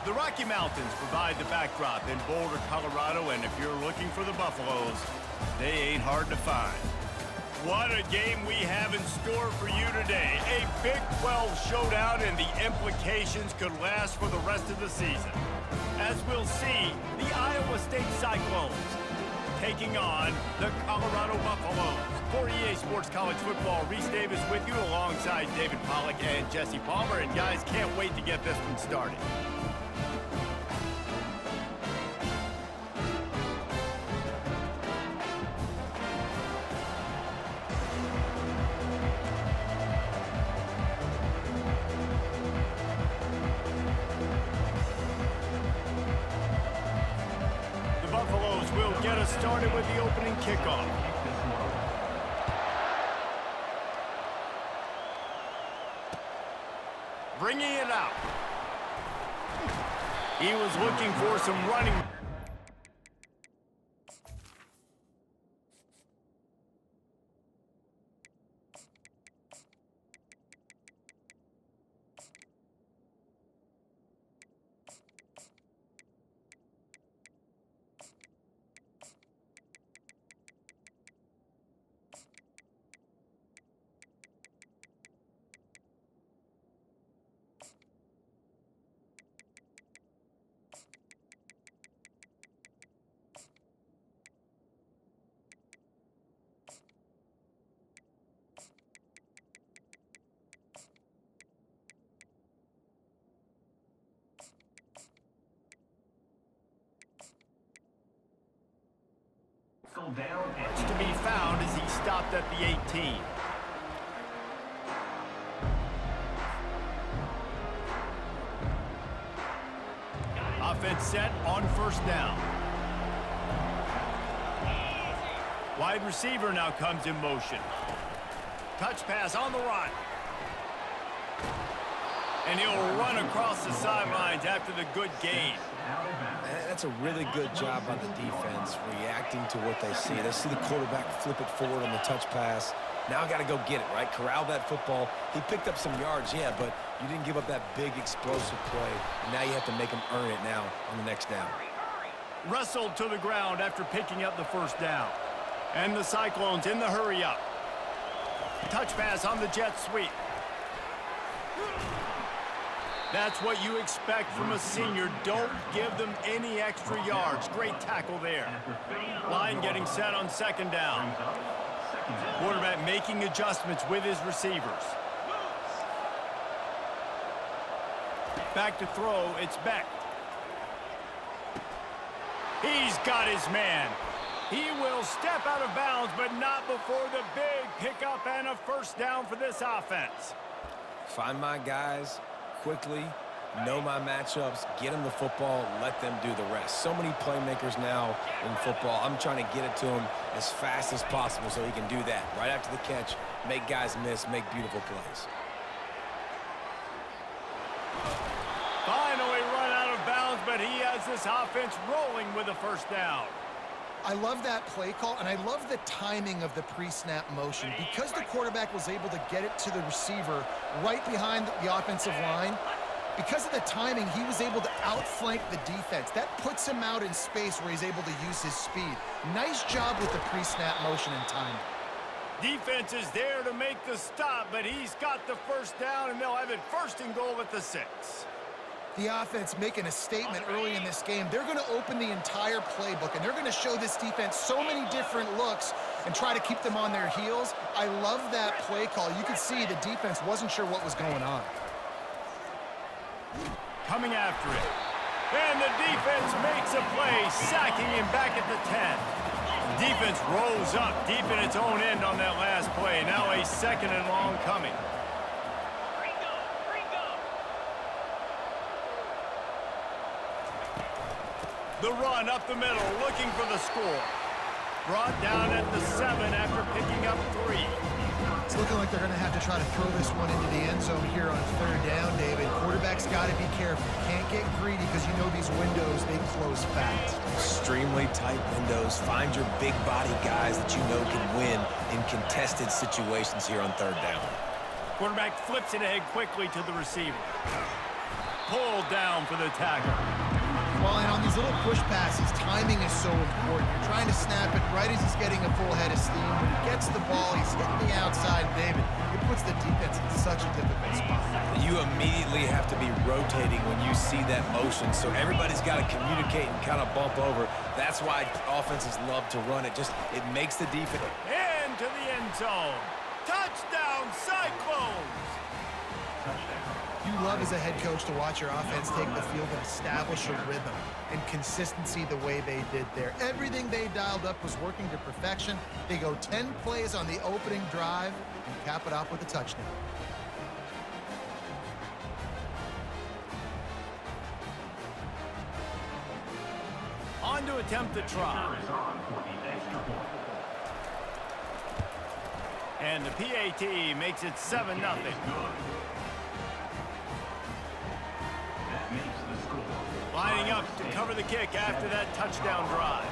The Rocky Mountains provide the backdrop in Boulder, Colorado, and if you're looking for the Buffaloes, they ain't hard to find. What a game we have in store for you today. A Big 12 showdown, and the implications could last for the rest of the season. As we'll see, the Iowa State Cyclones taking on the Colorado Buffaloes. For EA Sports College Football, Reese Davis with you alongside David Pollack and Jesse Palmer. And guys, can't wait to get this one started. Get us started with the opening kickoff. Bringing it out. He was looking for some running. It's to be found as he stopped at the 18. Offense set on first down. Wide receiver now comes in motion. Touch pass on the run. And he'll run across the sidelines after the good gain. That's a really good job by the defense, reacting to what they see. They see the quarterback flip it forward on the touch pass. Now got to go get it, right? Corral that football. He picked up some yards, yeah, but you didn't give up that big explosive play. And now you have to make him earn it now on the next down. Wrestled to the ground after picking up the first down. And the Cyclones in the hurry up. Touch pass on the jet sweep. That's what you expect from a senior. Don't give them any extra yards. Great tackle there. Line getting set on second down. Quarterback making adjustments with his receivers. Back to throw, it's Beck. He's got his man. He will step out of bounds, but not before the big pickup and a first down for this offense. Find my guys quickly, know my matchups, get them the football, let them do the rest. So many playmakers now in football. I'm trying to get it to him as fast as possible so he can do that. Right after the catch, make guys miss, make beautiful plays. Finally run out of bounds, but he has this offense rolling with a first down. I love that play call, and I love the timing of the pre-snap motion. Because the quarterback was able to get it to the receiver right behind the offensive line, because of the timing, he was able to outflank the defense. That puts him out in space where he's able to use his speed. Nice job with the pre-snap motion and timing. Defense is there to make the stop, but he's got the first down, and they'll have it first and goal at the 6. The offense making a statement early in this game. They're going to open the entire playbook, and they're going to show this defense so many different looks and try to keep them on their heels. I love that play call. You could see the defense wasn't sure what was going on. Coming after it. And the defense makes a play, sacking him back at the 10. Defense rolls up deep in its own end on that last play. Now a second and long coming. The run up the middle, looking for the score. Brought down at the 7 after picking up 3. It's looking like they're going to have to try to throw this one into the end zone here on third down, David. Quarterback's got to be careful. Can't get greedy because you know these windows, they close fast. Extremely tight windows. Find your big body guys that you know can win in contested situations here on third down. Quarterback flips it ahead quickly to the receiver. pulled down for the tackle. Well, and on these little push passes, timing is so important. You're trying to snap it right as he's getting a full head of steam. When he gets the ball, he's hitting the outside, David. It puts the defense in such a difficult spot. You immediately have to be rotating when you see that motion, so everybody's got to communicate and kind of bump over. That's why offenses love to run it. It makes the defense. Into the end zone. Touchdown, Cyclones! You love as a head coach to watch your offense take the field and establish a rhythm and consistency the way they did there. Everything they dialed up was working to perfection. They go 10 plays on the opening drive and cap it off with a touchdown. On to attempt the try. And the PAT makes it 7-0. Lining up to cover the kick after that touchdown drive.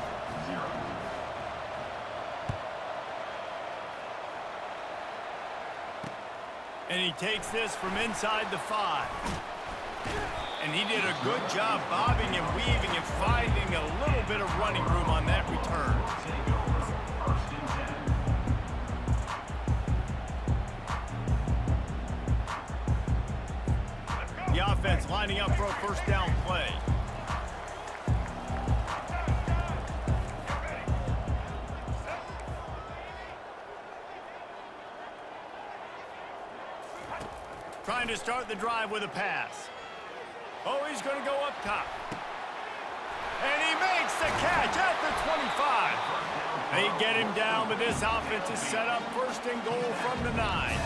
And he takes this from inside the 5. And he did a good job bobbing and weaving and finding a little bit of running room on that return. The offense lining up for a first down play. Trying to start the drive with a pass. Oh, he's going to go up top. And he makes the catch at the 25. They get him down, but this offense is set up first and goal from the 9.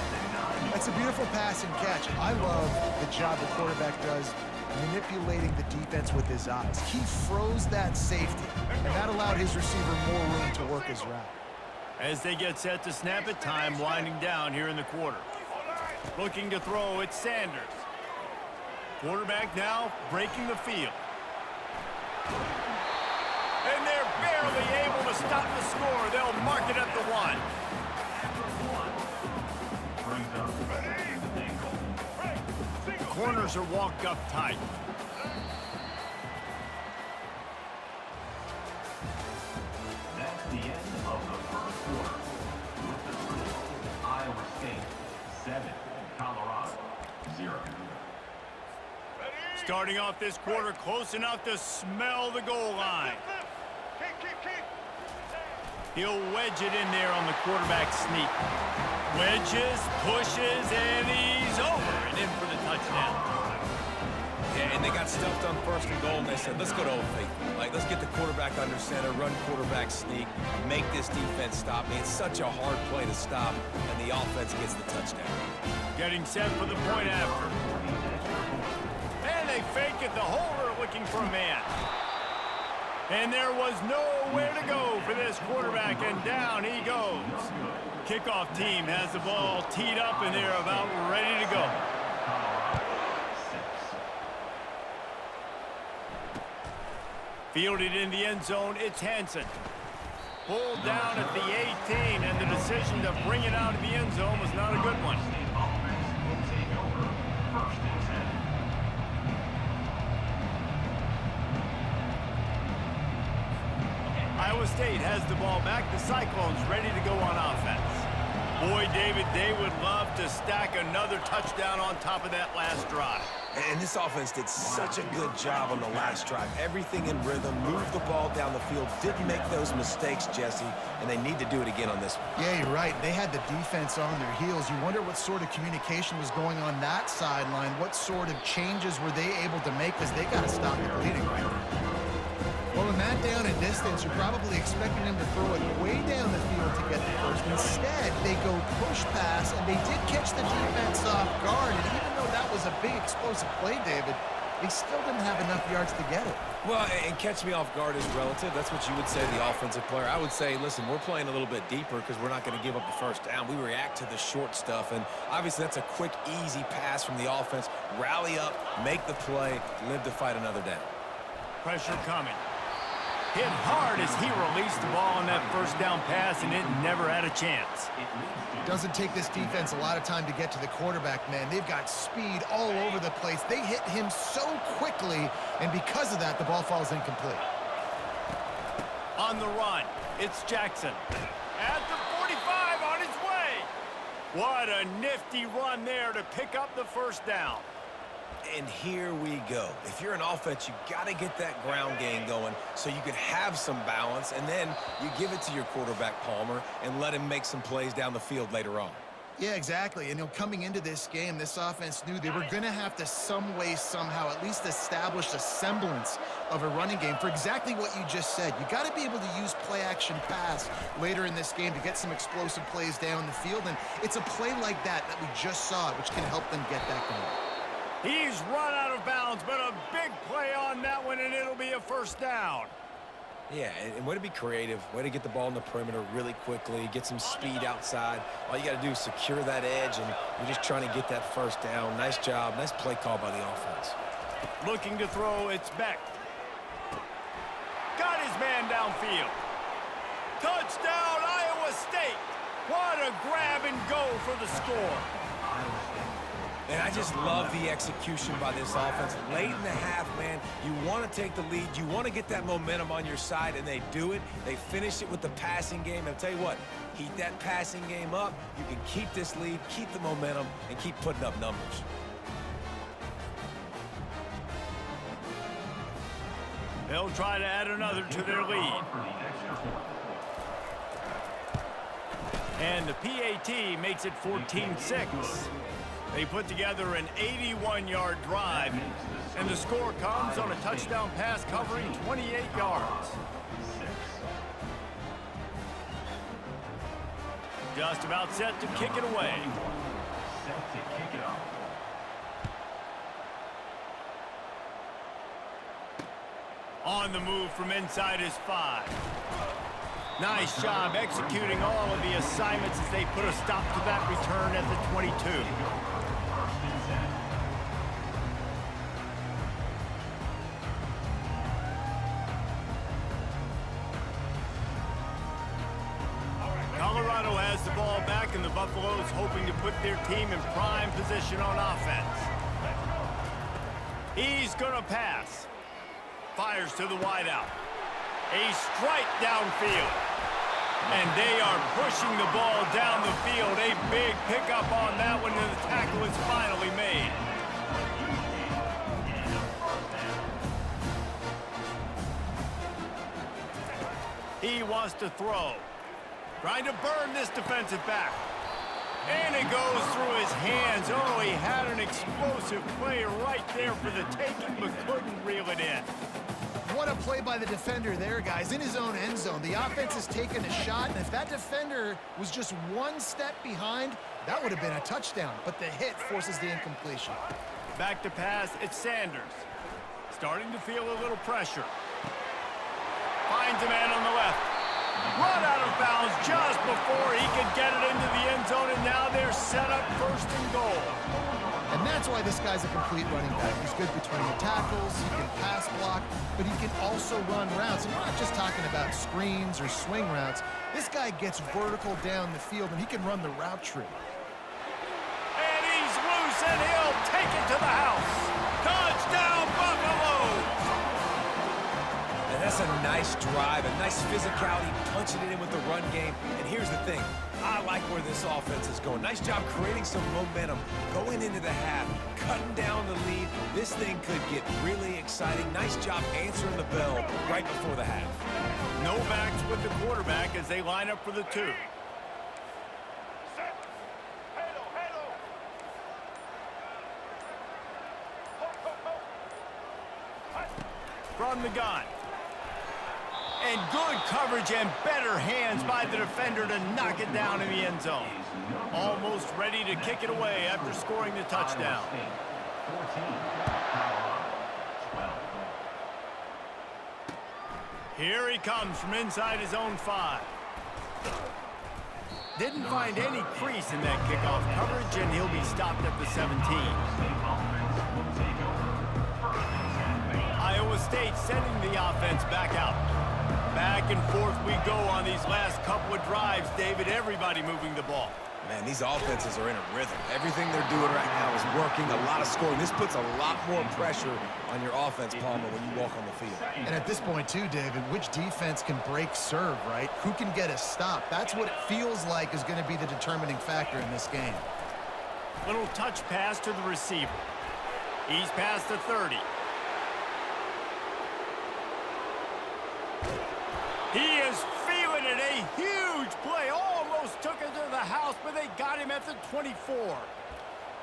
That's a beautiful pass and catch. I love the job the quarterback does manipulating the defense with his eyes. He froze that safety, and that allowed his receiver more room to work his route. As they get set to snap it, time winding down here in the quarter. Looking to throw, it's Sanders. Quarterback now breaking the field. And they're barely able to stop the score. They'll mark it at the 1. The corners are walked up tight. That's the end of the first quarter. With the score, Iowa State 7, Colorado 0. Starting off this quarter close enough to smell the goal line. He'll wedge it in there on the quarterback sneak. Wedges, pushes, and he's over and in for the touchdown. Yeah, and they got stuffed on first and goal, and they said, let's go to Old Faithful. Like, let's get the quarterback under center, run quarterback sneak, make this defense stop me. It's such a hard play to stop, and the offense gets the touchdown. Getting set for the point after. And they fake it, the holder looking for a man. And there was nowhere to go for this quarterback, and down he goes. Kickoff team has the ball teed up, and they're about ready to go. Fielded in the end zone, it's Hansen. Pulled down at the 18, and the decision to bring it out of the end zone was not a good one. Iowa State has the ball back. The Cyclones ready to go on offense. Boy, David, they would love to stack another touchdown on top of that last drive. And this offense did such a good job on the last drive. Everything in rhythm, moved the ball down the field, didn't make those mistakes, Jesse, and they need to do it again on this one. Yeah, you're right. They had the defense on their heels. You wonder what sort of communication was going on that sideline. What sort of changes were they able to make, because they got to stop the bleeding right now. Well, in that down and distance, you're probably expecting them to throw it way down the field to get the first. Instead, they go push pass, and they did catch the defense off guard. And even though that was a big explosive play, David, they still didn't have enough yards to get it. Well, and catch me off guard is relative. That's what you would say to the offensive player. I would say, listen, we're playing a little bit deeper because we're not going to give up the first down. We react to the short stuff, and obviously that's a quick, easy pass from the offense. Rally up, make the play, live to fight another down. Pressure coming. Hit hard as he released the ball on that first down pass, and it never had a chance. Doesn't take this defense a lot of time to get to the quarterback, man. They've got speed all over the place. They hit him so quickly, and because of that, the ball falls incomplete. On the run, it's Jackson. At the 45, on his way. What a nifty run there to pick up the first down. And here we go. If you're an offense, you got to get that ground game going so you can have some balance, and then you give it to your quarterback, Palmer, and let him make some plays down the field later on. Yeah, exactly. And, coming into this game, this offense knew they were going to have to some way, somehow, at least establish a semblance of a running game for exactly what you just said. You got to be able to use play-action pass later in this game to get some explosive plays down the field, and it's a play like that we just saw, which can help them get that going. He's run out of bounds, but a big play on that one, and it'll be a first down. Yeah, and way to be creative, way to get the ball in the perimeter really quickly, get some speed outside. All you got to do is secure that edge, and you're just trying to get that first down. Nice job, nice play call by the offense. Looking to throw, it's Beck. Got his man downfield. Touchdown, Iowa State. What a grab and go for the score. And I just love the execution by this offense. Late in the half, man, you want to take the lead. You want to get that momentum on your side, and they do it. They finish it with the passing game. And I'll tell you what, heat that passing game up. You can keep this lead, keep the momentum, and keep putting up numbers. They'll try to add another to their lead. And the PAT makes it 14-6. They put together an 81-yard drive, and the score comes on a touchdown pass covering 28 yards. Just about set to kick it away. On the move from inside his 5. Nice job executing all of the assignments as they put a stop to that return at the 22. Colorado has the ball back, and the Buffaloes hoping to put their team in prime position on offense. He's going to pass. Fires to the wideout. A strike downfield. And they are pushing the ball down the field. A big pickup on that one, and the tackle is finally made. He wants to throw. Trying to burn this defensive back. And it goes through his hands. Oh, he had an explosive play right there for the taking, but couldn't reel it in. What a play by the defender there, guys, in his own end zone. The offense has taken a shot, and if that defender was just one step behind, that would have been a touchdown, but the hit forces the incompletion. Back to pass, it's Sanders. Starting to feel a little pressure. Finds a man on the left. Run out of bounds just before he could get it into the end zone, and now they're set up first and goal. And that's why this guy's a complete running back. He's good between the tackles, he can pass block, but he can also run routes. And we're not just talking about screens or swing routes. This guy gets vertical down the field, and he can run the route tree. And he's loose, and he'll take it to the house. Touchdown, Buffaloes! And that's a nice drive, a nice physicality, punching it in with the run game. And here's the thing. I like where this offense is going. Nice job creating some momentum, going into the half, cutting down the lead. This thing could get really exciting. Nice job answering the bell right before the half. No backs with the quarterback as they line up for the 2. From the gun. And good coverage and better hands by the defender to knock it down in the end zone. Almost ready to kick it away after scoring the touchdown. Here he comes from inside his own 5. Didn't find any crease in that kickoff coverage, and he'll be stopped at the 17. Iowa State sending the offense back out. Back and forth we go on these last couple of drives, David. Everybody moving the ball. Man, these offenses are in a rhythm. Everything they're doing right now is working, a lot of scoring. This puts a lot more pressure on your offense, Palmer, when you walk on the field. And at this point, too, David, which defense can break serve, right? Who can get a stop? That's what it feels like is going to be the determining factor in this game. Little touch pass to the receiver. He's past the 30. He is feeling it. A huge play. Almost took it to the house, but they got him at the 24.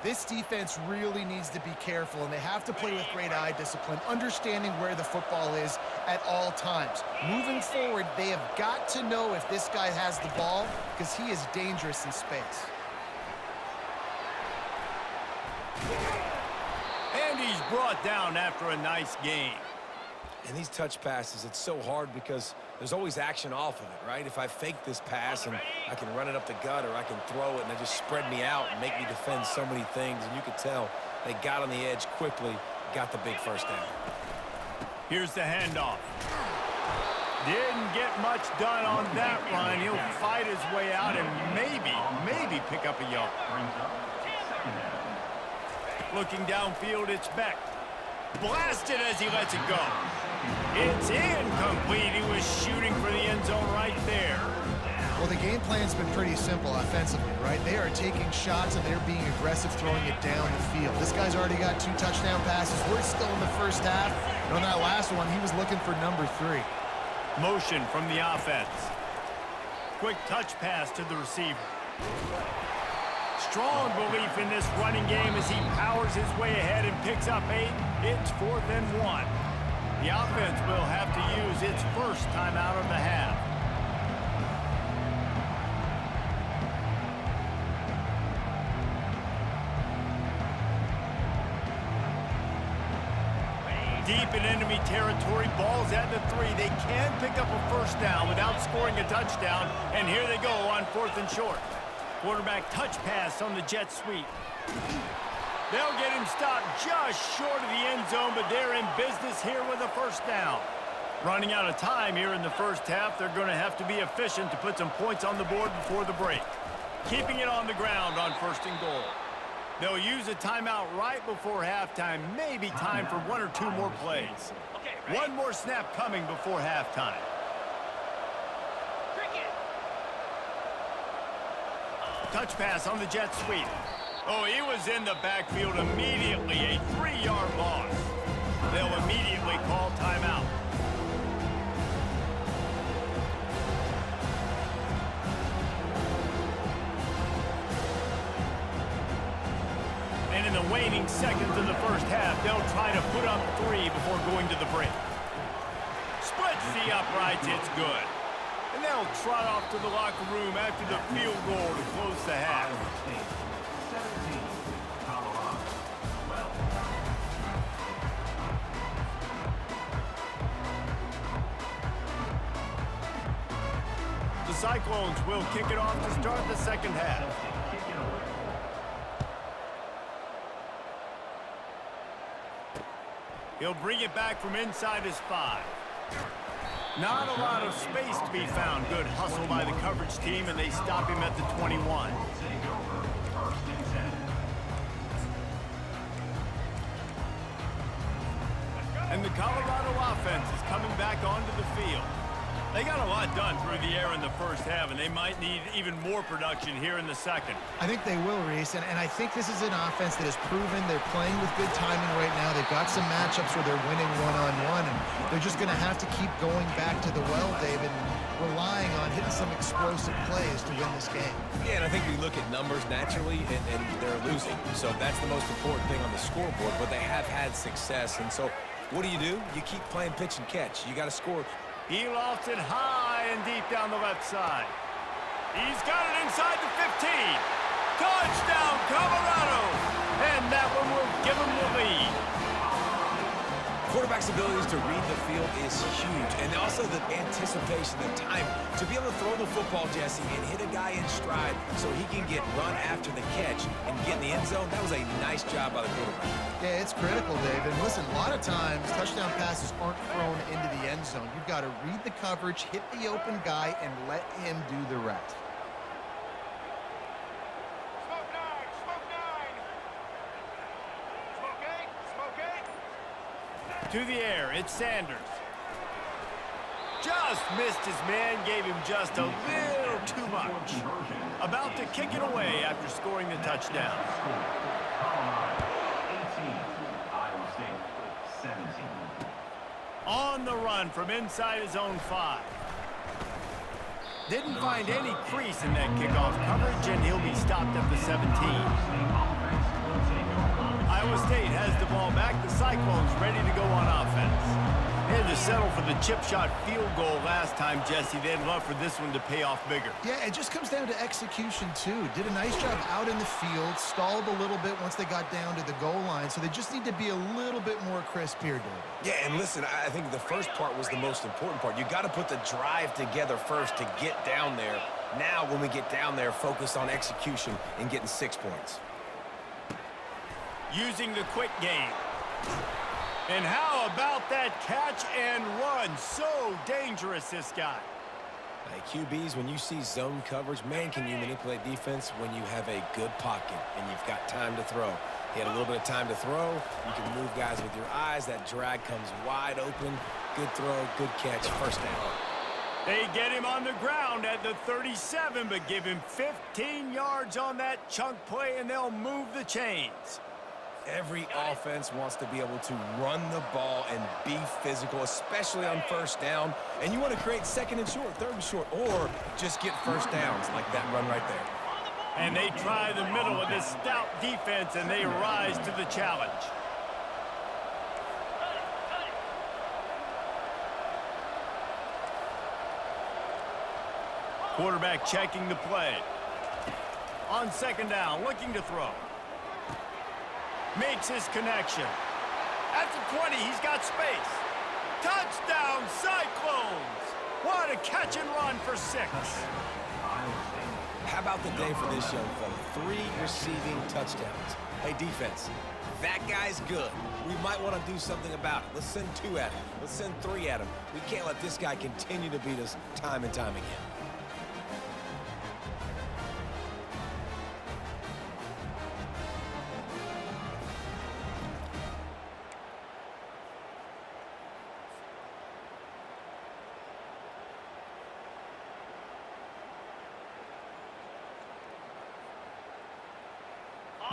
This defense really needs to be careful, and they have to play with great eye discipline, understanding where the football is at all times. Moving forward, they have got to know if this guy has the ball, because he is dangerous in space. And he's brought down after a nice gain. And these touch passes, it's so hard because there's always action off of it, right? If I fake this pass and I can run it up the gut, or I can throw it and it just spread me out and make me defend so many things. And you could tell they got on the edge quickly, got the big first down. Here's the handoff. Didn't get much done on that run. He'll fight his way out and maybe pick up a yard. Looking downfield, it's Beck. Blasted as he lets it go. It's incomplete. He was shooting for the end zone right there. Well, the game plan's been pretty simple offensively, right? They are taking shots and they're being aggressive, throwing it down the field. This guy's already got 2 touchdown passes. We're still in the first half. And on that last one, he was looking for number 3. Motion from the offense. Quick touch pass to the receiver. Strong belief in this running game as he powers his way ahead and picks up 8. It's 4th and 1. The offense will have to use its first timeout of the half. Deep in enemy territory, ball's at the 3. They can pick up a first down without scoring a touchdown, and here they go on 4th and short. Quarterback touch pass on the jet sweep. They'll get him stopped just short of the end zone, but they're in business here with a first down. Running out of time here in the first half, they're going to have to be efficient to put some points on the board before the break. Keeping it on the ground on 1st and goal. They'll use a timeout right before halftime, maybe time for 1 or 2 more plays. One more snap coming before halftime. Touch pass on the jet sweep. Oh, he was in the backfield immediately. A 3-yard loss. They'll immediately call timeout. And in the waning seconds of the first half, they'll try to put up 3 before going to the break. Splits the uprights. It's good. And they'll trot off to the locker room after the field goal to close the half. The Cyclones will kick it off to start the second half. He'll bring it back from inside his 5. Not a lot of space to be found. Good hustle by the coverage team, and they stop him at the 21. And the Colorado offense is coming back onto the field. They got a lot done through the air in the first half, and they might need even more production here in the second. I think they will, Reese, and I think this is an offense that has proven they're playing with good timing right now. They've got some matchups where they're winning one-on-one, and they're just going to have to keep going back to the well, David, and relying on hitting some explosive plays to win this game. Yeah, and I think we look at numbers naturally, and they're losing. So that's the most important thing on the scoreboard, but they have had success. And so what do? You keep playing pitch and catch. You got to score. He lofts it high and deep down the left side. He's got it inside the 15. Touchdown, Colorado! And that one will give him the lead. quarterback's abilities to read the field is huge, and also the anticipation, the time to be able to throw the football, Jesse, and hit a guy in stride so he can get run after the catch and get in the end zone. That was a nice job by the quarterback. Yeah, it's critical, Dave. And listen, a lot of times touchdown passes aren't thrown into the end zone. You've got to read the coverage, hit the open guy, and let him do the rest. To the air, it's Sanders. Just missed his man, gave him just a little too much. About to kick it away after scoring the touchdown. On the run from inside his own 5. Didn't find any crease in that kickoff coverage, and he'll be stopped at the 17. Iowa State has the ball back. The Cyclones ready to go on offense. They had to settle for the chip shot field goal last time, Jesse. They'd love for this one to pay off bigger. Yeah, it just comes down to execution, too. Did a nice job out in the field, stalled a little bit once they got down to the goal line, so they just need to be a little bit more crisp here, David. Yeah, and listen, I think the first part was the most important part. You got to put the drive together first to get down there. Now, when we get down there, focus on execution and getting 6 points. Using the quick game. And how about that catch and run? So dangerous, this guy. Hey, QBs, when you see zone coverage, man, can you manipulate defense when you have a good pocket and you've got time to throw. He had a little bit of time to throw. You can move guys with your eyes. That drag comes wide open. Good throw, good catch, first down. They get him on the ground at the 37, but give him 15 yards on that chunk play, and they'll move the chains. Every offense wants to be able to run the ball and be physical, especially on first down. And you want to create second and short, third and short, or just get first downs like that run right there. And they try the middle of this stout defense, and they rise to the challenge. Quarterback checking the play. On second down, looking to throw. Makes his connection. At the 20, he's got space. Touchdown, Cyclones! What a catch and run for 6. How about the day for this young fella? 3 receiving touchdowns. Hey, defense, that guy's good. We might want to do something about it. Let's send 2 at him. Let's send 3 at him. We can't let this guy continue to beat us time and time again.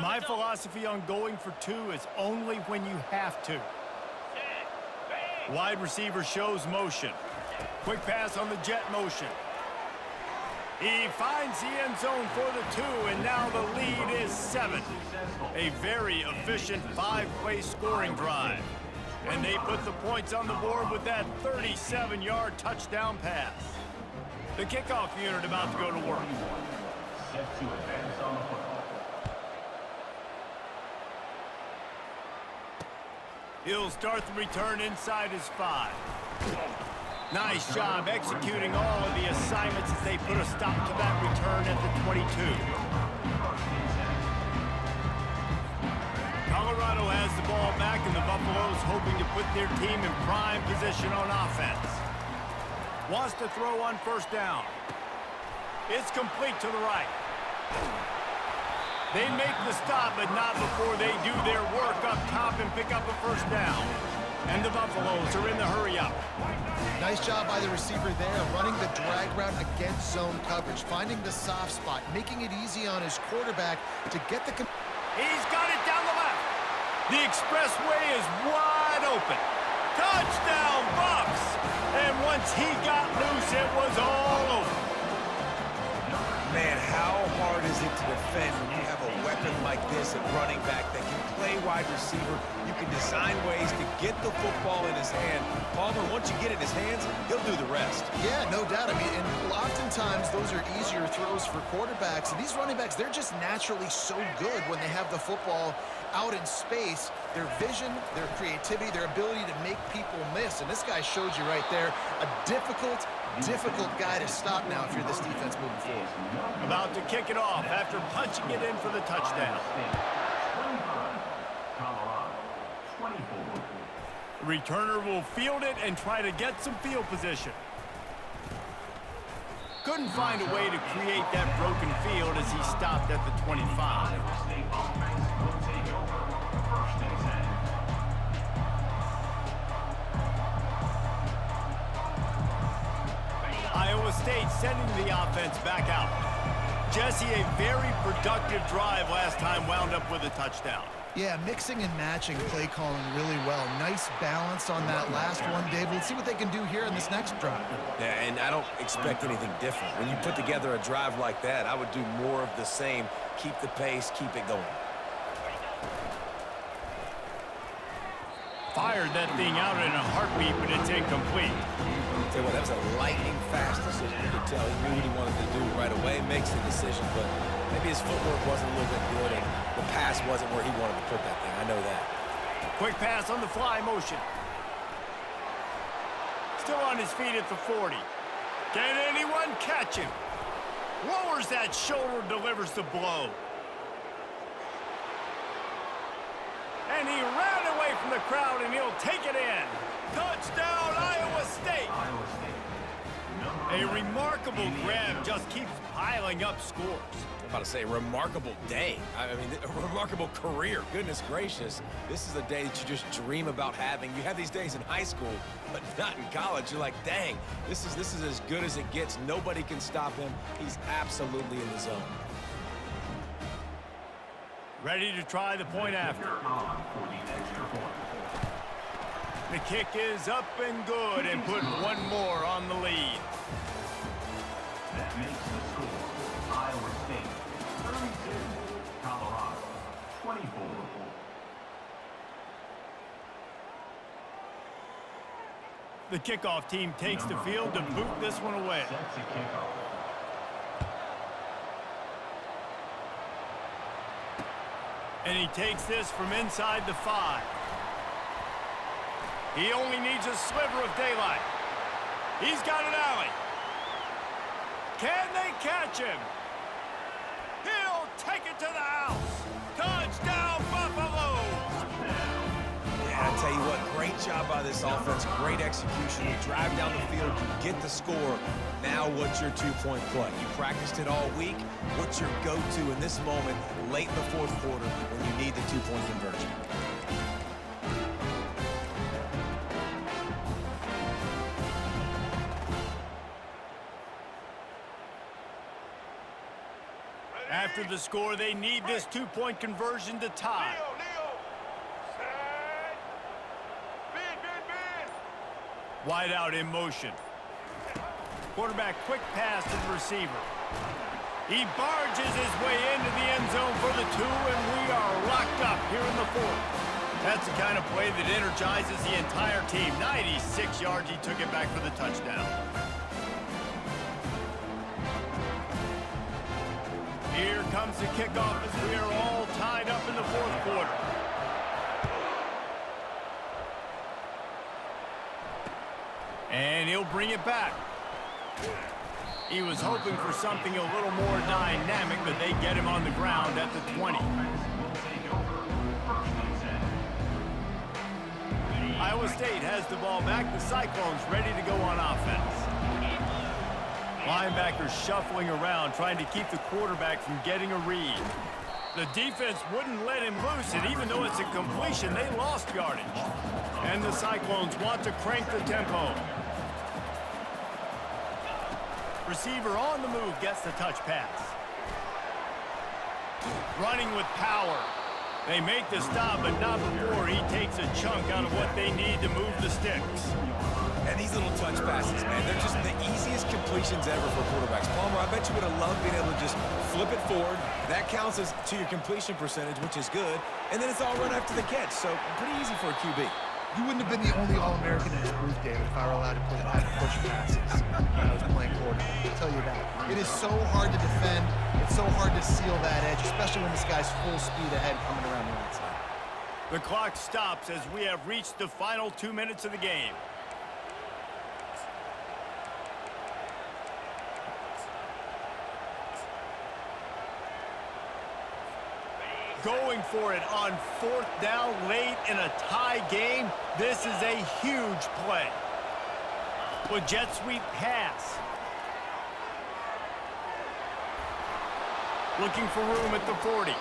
My philosophy on going for 2 is only when you have to. Wide receiver shows motion. Quick pass on the jet motion. He finds the end zone for the 2, and now the lead is 7. A very efficient 5-play scoring drive. And they put the points on the board with that 37-yard touchdown pass. The kickoff unit about to go to work. Set to advance on the football. He'll start the return inside his 5. Nice job executing all of the assignments as they put a stop to that return at the 22. Colorado has the ball back, and the Buffaloes hoping to put their team in prime position on offense. Wants to throw on first down. It's complete to the right. They make the stop, but not before they do their work up top and pick up a first down. And the Buffaloes are in the hurry-up. Nice job by the receiver there, running the drag route against zone coverage, finding the soft spot, making it easy on his quarterback to get the... He's got it down the left. The expressway is wide open. Touchdown, Buffs! And once he got loose, it was all over. Man, how hard is it to defend when you have a weapon like this at running back that can play wide receiver. You can design ways to get the football in his hand. Palmer, once you get it in his hands, he'll do the rest. Yeah, no doubt. I mean, and oftentimes those are easier throws for quarterbacks. And these running backs, they're just naturally so good when they have the football out in space. Their vision, their creativity, their ability to make people miss. And this guy showed you right there a difficult guy to stop now if you're this defense moving forward. About to kick it off after punching it in for the touchdown. Returner will field it and try to get some field position. Couldn't find a way to create that broken field as he stopped at the 25. Iowa State sending the offense back out. Jesse, a very productive drive last time, wound up with a touchdown. Yeah, mixing and matching play calling really well. Nice balance on that last one, Dave. Let's see what they can do here in this next drive. Yeah, and I don't expect anything different. When you put together a drive like that, I would do more of the same. Keep the pace, keep it going. Fired that thing out in a heartbeat, but it's incomplete. Tell you what, that was a lightning-fast decision. You could tell he knew what he wanted to do right away, makes the decision, but maybe his footwork wasn't a little bit good, and the pass wasn't where he wanted to put that thing. I know that. Quick pass on the fly motion. Still on his feet at the 40. Can anyone catch him? Lowers that shoulder, delivers the blow. And he ran away from the crowd, and he'll take it in. Touchdown, Iowa State. A remarkable grab just keeps piling up scores. I'm about to say, remarkable day. I mean, a remarkable career. Goodness gracious. This is a day that you just dream about having. You have these days in high school, but not in college. You're like, dang, this is as good as it gets. Nobody can stop him. He's absolutely in the zone. Ready to try the point after. The kick is up and good and put one more on the lead. That makes the score Iowa State 32, Colorado 24. The kickoff team takes the field to boot this one away. Sets a kickoff. And he takes this from inside the 5. He only needs a sliver of daylight. He's got an alley. Can they catch him? He'll take it to the house. Touchdown, Buffaloes! Yeah, I tell you what, great job by this offense. Great execution. You drive down the field, you get the score. Now what's your two-point play? You practiced it all week. What's your go-to in this moment late in the fourth quarter when you need the two-point conversion? After the score, they need this two-point conversion to tie. Wide out in motion. Quarterback quick pass to the receiver. He barges his way into the end zone for the 2, and we are locked up here in the 4th. That's the kind of play that energizes the entire team. 96 yards, he took it back for the touchdown. Here comes the kickoff as we are all tied up in the 4th quarter. And he'll bring it back. He was hoping for something a little more dynamic, but they get him on the ground at the 20. Iowa State has the ball back. The Cyclones ready to go on offense. Linebackers shuffling around, trying to keep the quarterback from getting a read. The defense wouldn't let him loose, and even though it's a completion, they lost yardage. And the Cyclones want to crank the tempo. Receiver on the move gets the touch pass. Running with power. They make the stop, but not before he takes a chunk out of what they need to move the sticks. And these little touch passes, man, they're just the easiest completions ever for quarterbacks. Palmer, I bet you would have loved being able to just flip it forward. That counts as to your completion percentage, which is good. And then it's all run after the catch, so pretty easy for a QB. You wouldn't have been the only All-American in this booth, David, if I were allowed to play high push passes when I was playing quarterback. I'll tell you that. It is so hard to defend. It's so hard to seal that edge, especially when this guy's full speed ahead coming around the outside. The clock stops as we have reached the final 2 minutes of the game. Going for it on 4th down late in a tie game. This is a huge play. With jet sweep pass. Looking for room at the 40.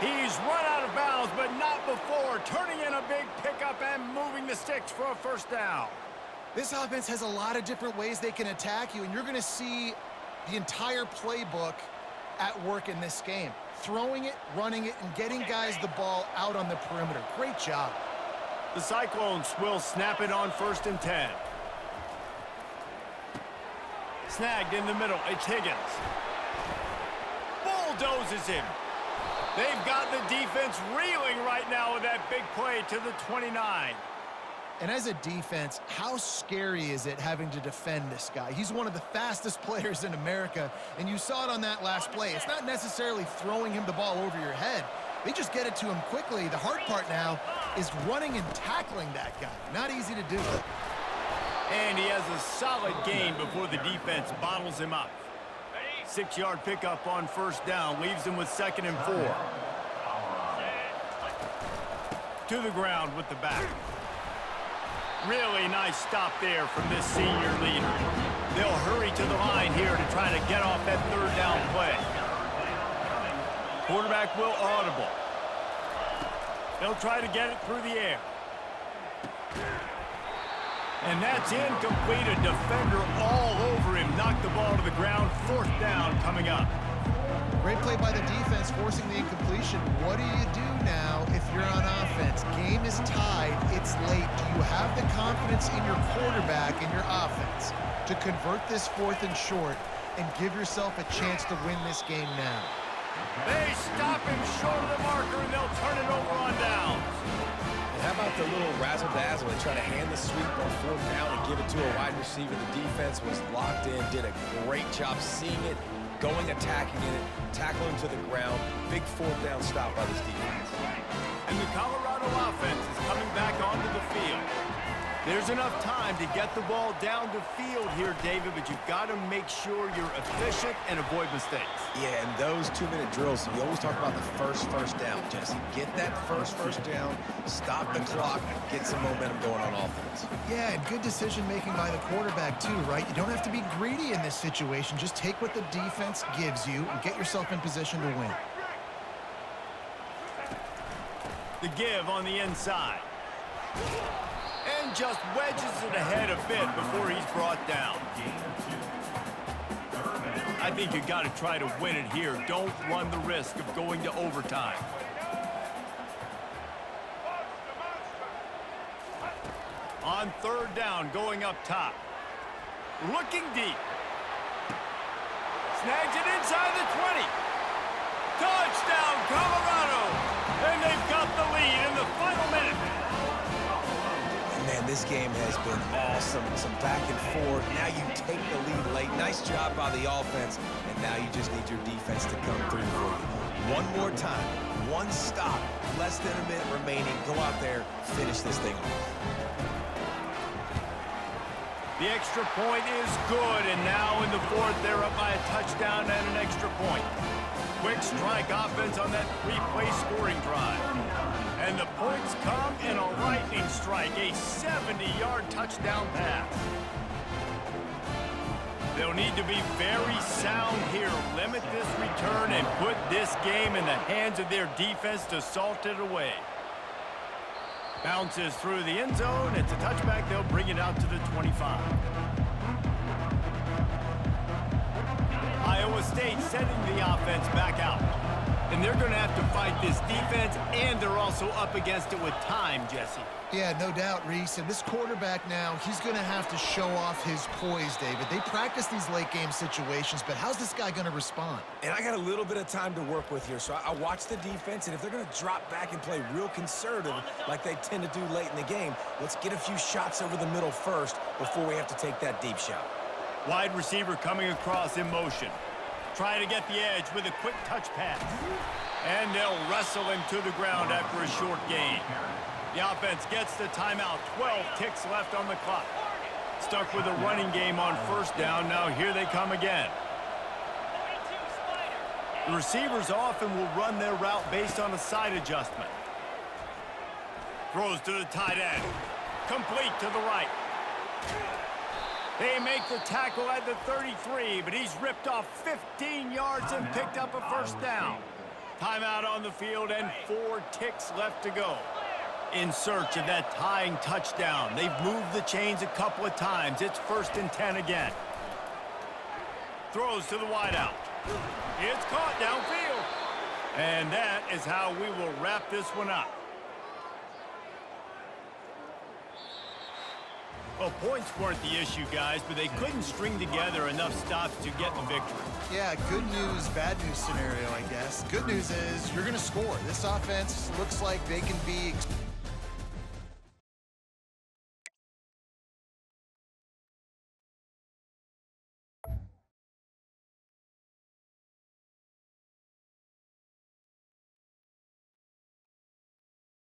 He's run out of bounds, but not before turning in a big pickup and moving the sticks for a 1st down. This offense has a lot of different ways they can attack you, and you're going to see the entire playbook at work in this game. Throwing it, running it, and getting guys the ball out on the perimeter. Great job. The Cyclones will snap it on 1st and 10. Snagged in the middle. It's Higgins. Bulldozes him. They've got the defense reeling right now with that big play to the 29. And as a defense, how scary is it having to defend this guy? He's one of the fastest players in America, and you saw it on that last play. It's not necessarily throwing him the ball over your head. They just get it to him quickly. The hard part now is running and tackling that guy. Not easy to do. And he has a solid gain before the defense bottles him up. 6-yard pickup on 1st down leaves him with 2nd and 4. To the ground with the back. Really nice stop there from this senior leader. They'll hurry to the line here to try to get off that 3rd down play. Quarterback will audible. They'll try to get it through the air. And that's incomplete. A defender all over him. Knocked the ball to the ground. 4th down coming up. Great play by the defense, forcing the incompletion. What do you do now if you're on offense? Game is tied. It's late. Do you have the confidence in your quarterback and your offense to convert this 4th and short and give yourself a chance to win this game now? They stop him short of the marker, and they'll turn it over on downs. And how about the little razzle-dazzle? They try to hand the sweep on 4th down and give it to a wide receiver. The defense was locked in, did a great job seeing it, going, attacking it, tackling to the ground. Big 4th down stop by this defense. And the Colorado offense is coming back onto the field. There's enough time to get the ball down the field here, David, but you've got to make sure you're efficient and avoid mistakes. Yeah, and those 2-minute drills, we always talk about the first down, Jesse. Get that first down, stop the clock, get some momentum going on offense. Yeah, and good decision-making by the quarterback, too, right? You don't have to be greedy in this situation. Just take what the defense gives you and get yourself in position to win. The give on the inside. And just wedges it ahead a bit before he's brought down. I think you got to try to win it here. Don't run the risk of going to overtime. On 3rd down, going up top. Looking deep. Snags it inside the 20. Touchdown, Colorado! And they've got the lead in the final minute. Man, this game has been awesome. Some back and forth. Now you take the lead late. Nice job by the offense. And now you just need your defense to come through for you. One more time. One stop. Less than a minute remaining. Go out there. Finish this thing off. The extra point is good. And now in the 4th, they're up by a touchdown and an extra point. Quick strike offense on that 3-play scoring drive. And the points come in a lightning strike, a 70-yard touchdown pass. They'll need to be very sound here, limit this return, and put this game in the hands of their defense to salt it away. Bounces through the end zone. It's a touchback. They'll bring it out to the 25. Iowa State sending the offense back out. And they're going to have to fight this defense, and they're also up against it with time, Jesse. Yeah, no doubt, Reese. And this quarterback now, he's going to have to show off his poise, David. They practice these late-game situations, but how's this guy going to respond? And I got a little bit of time to work with here, so I watch the defense, and if they're going to drop back and play real conservative like they tend to do late in the game, let's get a few shots over the middle first before we have to take that deep shot. Wide receiver coming across in motion. Trying to get the edge with a quick touch pass. And they'll wrestle him to the ground after a short gain. The offense gets the timeout. 12 ticks left on the clock. Stuck with a running game on first down. Now here they come again. The receivers often will run their route based on a side adjustment. Throws to the tight end. Complete to the right. They make the tackle at the 33, but he's ripped off 15 yards and picked up a first down. Timeout on the field and 4 ticks left to go. In search of that tying touchdown. They've moved the chains a couple of times. It's 1st and 10 again. Throws to the wideout. It's caught downfield. And that is how we will wrap this one up. Well, points weren't the issue, guys, but they couldn't string together enough stops to get the victory. Yeah, good news, bad news scenario, I guess. Good news is you're going to score. This offense looks like they can be